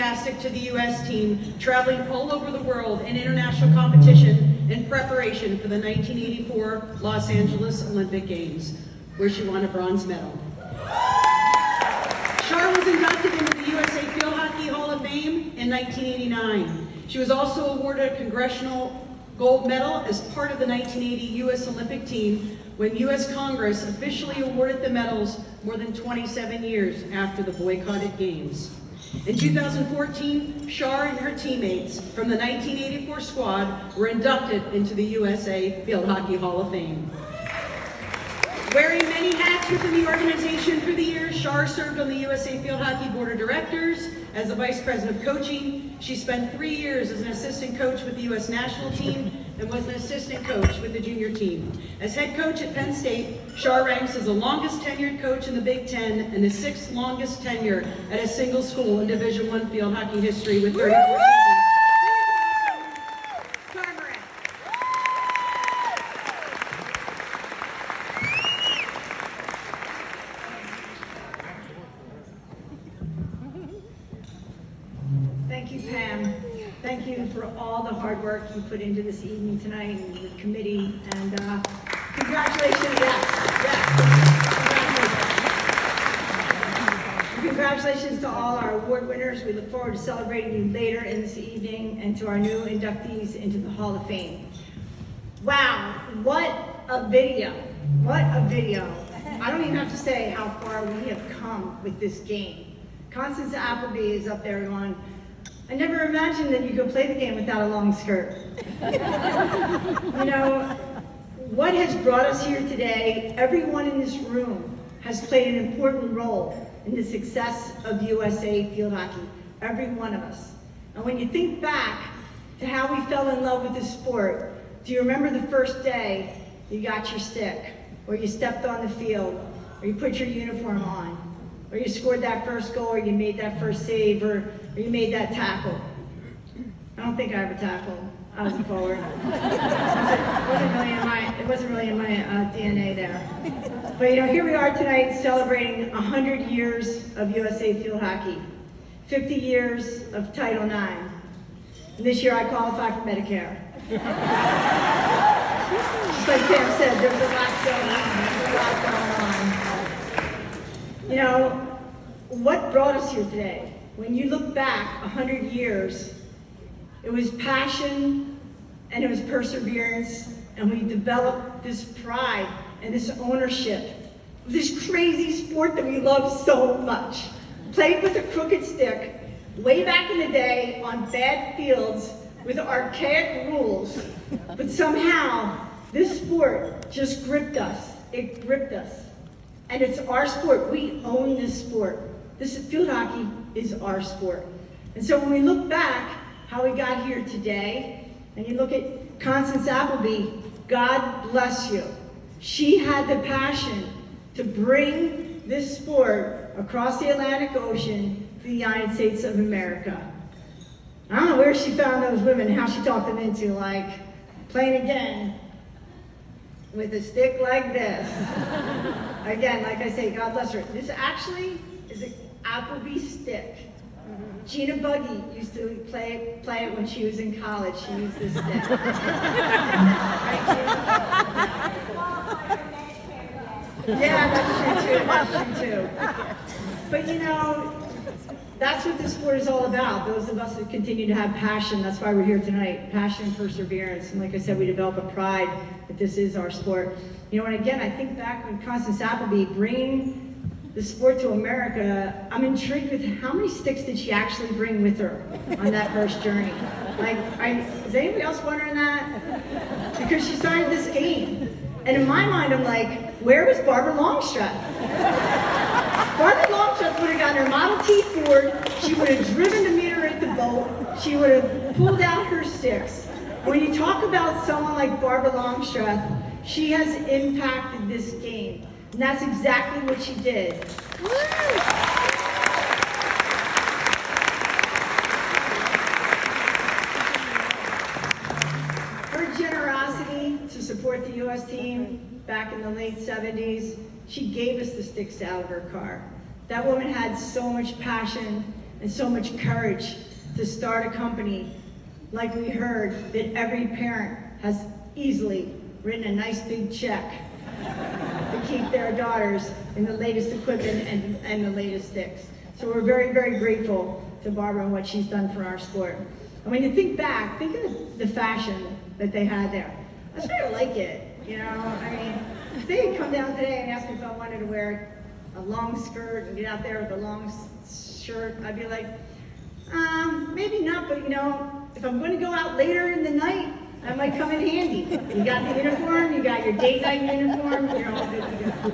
enthusiastic to the U.S. team, traveling all over the world in international competition in preparation for the 1984 Los Angeles Olympic Games, where she won a bronze medal. Char was inducted into the USA Field Hockey Hall of Fame in 1989. She was also awarded a Congressional Gold Medal as part of the 1980 U.S. Olympic team when U.S. Congress officially awarded the medals more than 27 years after the boycotted games. In 2014, Char and her teammates from the 1984 squad were inducted into the USA Field Hockey Hall of Fame. Wearing many hats within the organization through the years, Char served on the USA Field Hockey Board of Directors as the Vice President of Coaching. She spent 3 years as an assistant coach with the U.S. national team and was an assistant coach with the junior team. As head coach at Penn State, Char ranks as the longest tenured coach in the Big Ten and the 6th longest tenure at a single school in Division I field hockey history with 34 seasons. Char Morett. Thank you, Pam. Thank you for all the hard work you put into this evening tonight and the committee. And congratulations, Congratulations to all our award winners. We look forward to celebrating you later in this evening, and to our new inductees into the Hall of Fame. Wow, what a video. What a video. I don't even have to say how far we have come with this game. Constance Appleby is up there going, I never imagined that you could play the game without a long skirt. You know, what has brought us here today, everyone in this room has played an important role in the success of USA Field Hockey, every one of us. And when you think back to how we fell in love with this sport, do you remember the first day you got your stick, or you stepped on the field, or you put your uniform on, or you scored that first goal, or you made that first save, or you made that tackle? I don't think I ever tackled. I was a forward. It wasn't really in my DNA there. But you know, here we are tonight celebrating 100 years of USA Field Hockey, 50 years of Title IX. And this year I qualify for Medicare. Just like Pam said, there's a lot going on. You know, what brought us here today? When you look back 100 years, it was passion and it was perseverance, and we developed this pride and this ownership of this crazy sport that we love so much. Played with a crooked stick way back in the day on bad fields with archaic rules, but somehow this sport just gripped us. It gripped us. And it's our sport. We own this sport. This field hockey is our sport. And so when we look back how we got here today, and you look at Constance Appleby, God bless you. She had the passion to bring this sport across the Atlantic Ocean to the United States of America. I don't know where she found those women and how she talked them into, like, playing again with a stick like this. Again, like I say, God bless her. This actually is an Appleby stick. Gina Buggy used to play it when she was in college. She used this stick. Right, Gina? Yeah, that's true too. But you know, that's what this sport is all about. Those of us that continue to have passion, that's why we're here tonight. Passion and perseverance. And like I said, we develop a pride that this is our sport. You know, and again, I think back when Constance Appleby bringing the sport to America, I'm intrigued with how many sticks did she actually bring with her on that first journey? Like, is anybody else wondering that? Because she started this game. And in my mind, I'm like, where was Barbara Longstreth? Barbara Longstreth would have gotten her Model T Ford, she would have driven to meet her at the boat, she would have pulled out her sticks. When you talk about someone like Barbara Longstreth, she has impacted this game. And that's exactly what she did. Her generosity to support the U.S. team back in the late 70s, she gave us the sticks out of her car. That woman had so much passion and so much courage to start a company like we heard that every parent has easily written a nice big check to keep their daughters in the latest equipment and the latest sticks. So we're very, very grateful to Barbara and what she's done for our sport. And when you think back, think of the fashion that they had there. I sort of like it, you know? I mean, if they had come down today and asked me if I wanted to wear a long skirt and get out there with a long shirt, I'd be like, maybe not, but you know, if I'm going to go out later in the night, that might come in handy. You got the uniform, you got your date night uniform, you're all good to go.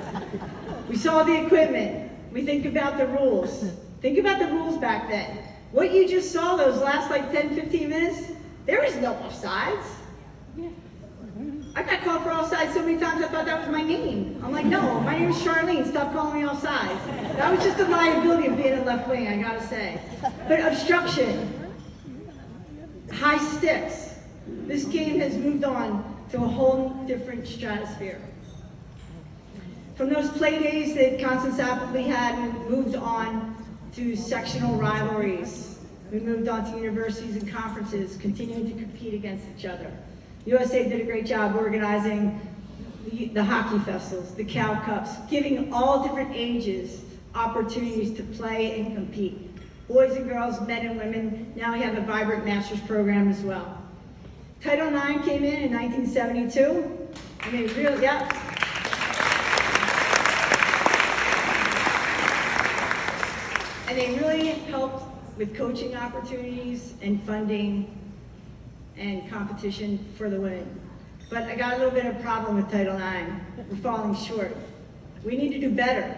We saw the equipment. We think about the rules. Think about the rules back then. What you just saw those last like 10, 15 minutes, there was no offsides. I got called for offsides so many times I thought that was my name. I'm like, no, my name is Charlene, stop calling me offsides. That was just a liability of being a left wing, I gotta say. But obstruction, high sticks. This game has moved on to a whole different stratosphere. From those play days that Constance Appleby had, we moved on to sectional rivalries. We moved on to universities and conferences, continuing to compete against each other. USA did a great job organizing the hockey festivals, the Cal Cups, giving all different ages opportunities to play and compete. Boys and girls, men and women. Now we have a vibrant master's program as well. Title IX came in 1972, and they really, yeah. And they really helped with coaching opportunities and funding and competition for the women. But I got a little bit of a problem with Title IX. We're falling short. We need to do better.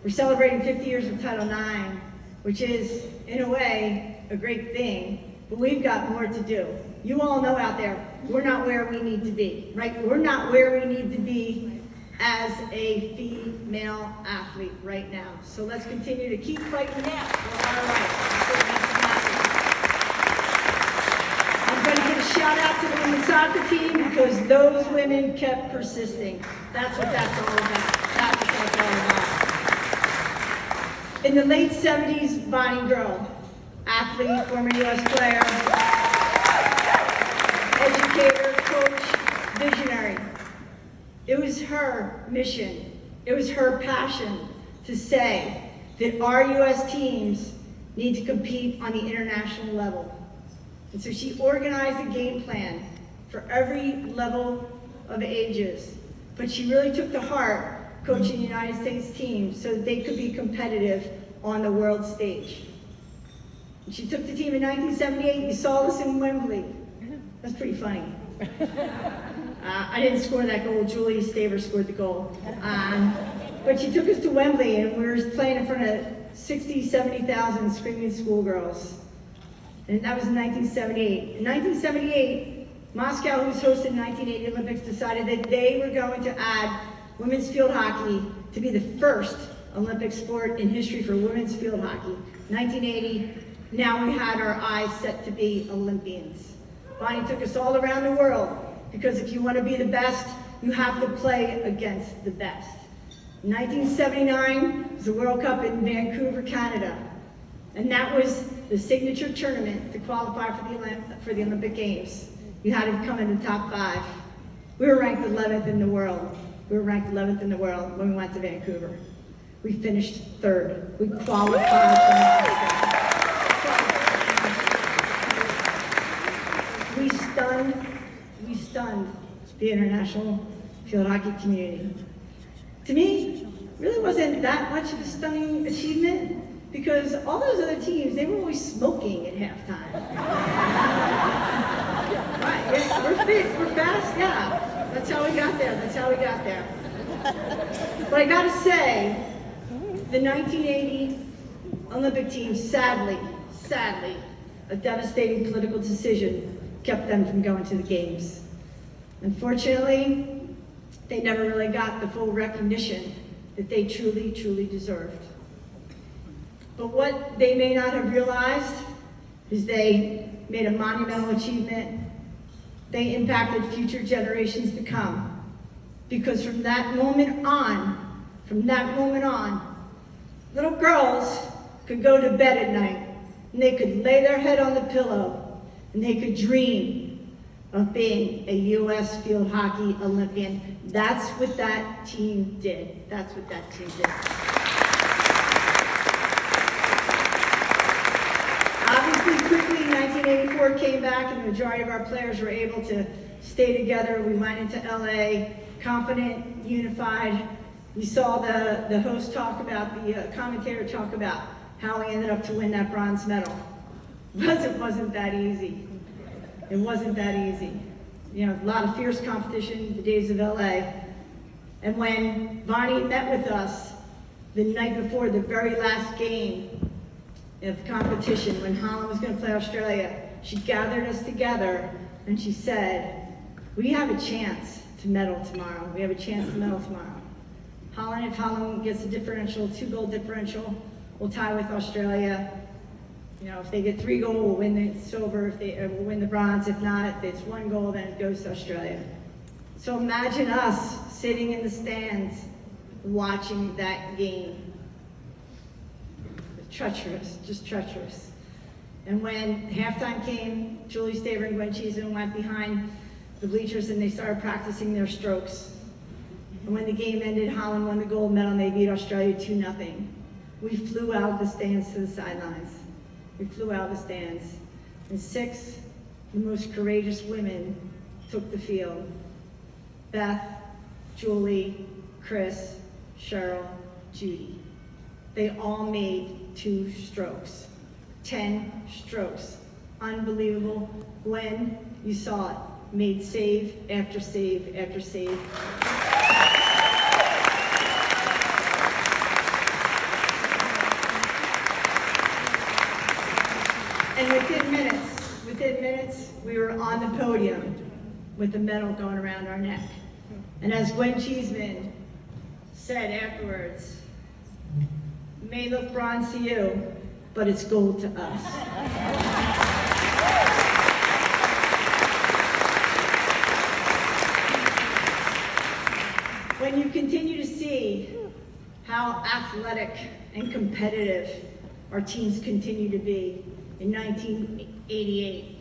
We're celebrating 50 years of Title IX, which is, in a way, a great thing, but we've got more to do. You all know out there, we're not where we need to be, right? We're not where we need to be as a female athlete right now. So let's continue to keep fighting for our rights. I'm going to give a shout out to the women's soccer team because those women kept persisting. That's what that's all about. That's what that's all about. In the late 70s, Bonnie Girl, athlete, former U.S. player, educator, coach, visionary. It was her mission, it was her passion to say that our U.S. teams need to compete on the international level. And so she organized a game plan for every level of ages. But she really took to heart coaching the United States teams so that they could be competitive on the world stage. And she took the team in 1978. You saw this in Wembley. That's pretty funny. I didn't score that goal. Julie Staver scored the goal. But she took us to Wembley, and we were playing in front of 60, 70,000 screaming schoolgirls. And that was in 1978. In 1978, Moscow, who was hosting the 1980 Olympics, decided that they were going to add women's field hockey to be the first Olympic sport in history for women's field hockey. 1980, now we had our eyes set to be Olympians. Bonnie took us all around the world because if you want to be the best, you have to play against the best. In 1979 was the World Cup in Vancouver, Canada. And that was the signature tournament to qualify for the Olympic Games. You had to come in the top 5. We were ranked 11th in the world. We were ranked 11th in the world when we went to Vancouver. We finished 3rd. We qualified for Moscow. We stunned the international field hockey community. To me, it really wasn't that much of a stunning achievement because all those other teams, they were always smoking at halftime. Right, yeah, we're fit, we're fast, yeah. That's how we got there, that's how we got there. But I gotta say, the 1980 Olympic team, sadly, a devastating political decision kept them from going to the games. Unfortunately, they never really got the full recognition that they truly, truly deserved. But what they may not have realized is they made a monumental achievement. They impacted future generations to come. Because from that moment on, little girls could go to bed at night and they could lay their head on the pillow, and they could dream of being a U.S. field hockey Olympian. That's what that team did. That's what that team did. Obviously, quickly, 1984 came back, and the majority of our players were able to stay together. We went into LA, confident, unified. We saw the host talk about, the commentator talk about how we ended up to win that bronze medal. It wasn't that easy. It wasn't that easy. You know, a lot of fierce competition, the days of LA. And when Bonnie met with us the night before the very last game of competition, when Holland was going to play Australia, she gathered us together and she said, we have a chance to medal tomorrow. We have a chance to medal tomorrow. Holland, if Holland gets a differential, 2-goal differential, we'll tie with Australia. You know, if they get 3 goals, we'll win the silver. If they we'll win the bronze. If not, if it's 1 goal, then it goes to Australia. So imagine us sitting in the stands watching that game. Treacherous, just treacherous. And when halftime came, Julie Staver and Gwen Cheeseman went behind the bleachers and they started practicing their strokes. And when the game ended, Holland won the gold medal and they beat Australia 2-0. We flew out of the stands to the sidelines. We flew out of the stands. And 6, the most courageous women took the field. Beth, Julie, Chris, Cheryl, Judy. They all made 2 strokes. 10 strokes. Unbelievable. Gwen, you saw it, made save after save after save. And within minutes, we were on the podium with the medal going around our neck. And as Gwen Cheeseman said afterwards, it may look bronze to you, but it's gold to us. When you continue to see how athletic and competitive our teams continue to be, in 1988,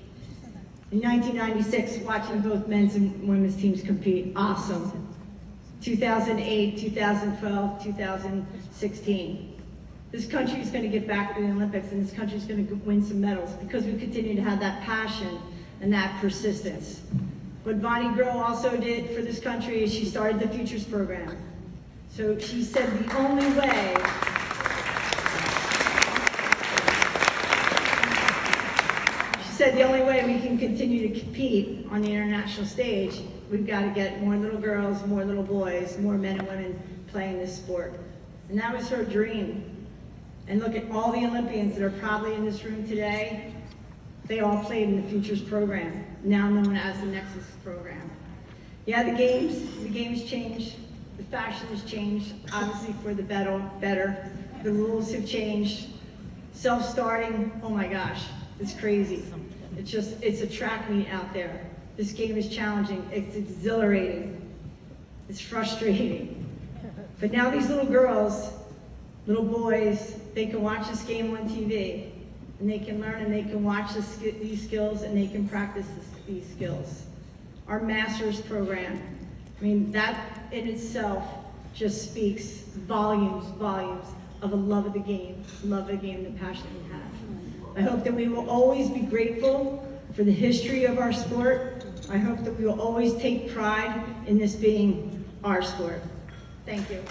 in 1996, watching both men's and women's teams compete, awesome. 2008, 2012, 2016. This country is going to get back to the Olympics, and this country is going to win some medals because we continue to have that passion and that persistence. What Bonnie Groh also did for this country is she started the Futures program. So she said the only way we can continue to compete on the international stage, we've got to get more little girls, more little boys, more men and women playing this sport. And that was her dream. And look at all the Olympians that are probably in this room today. They all played in the Futures program, now known as the Nexus program. Yeah, the games changed. The fashion has changed, obviously for the better. The rules have changed. Self-starting, oh my gosh, it's crazy. It's a track meet out there. This game is challenging, it's exhilarating, it's frustrating. But now these little girls, little boys, they can watch this game on TV, and they can learn and they can watch these skills and they can practice these skills. Our master's program, I mean, that in itself just speaks volumes of a love of the game, the passion we have. I hope that we will always be grateful for the history of our sport. I hope that we will always take pride in this being our sport. Thank you.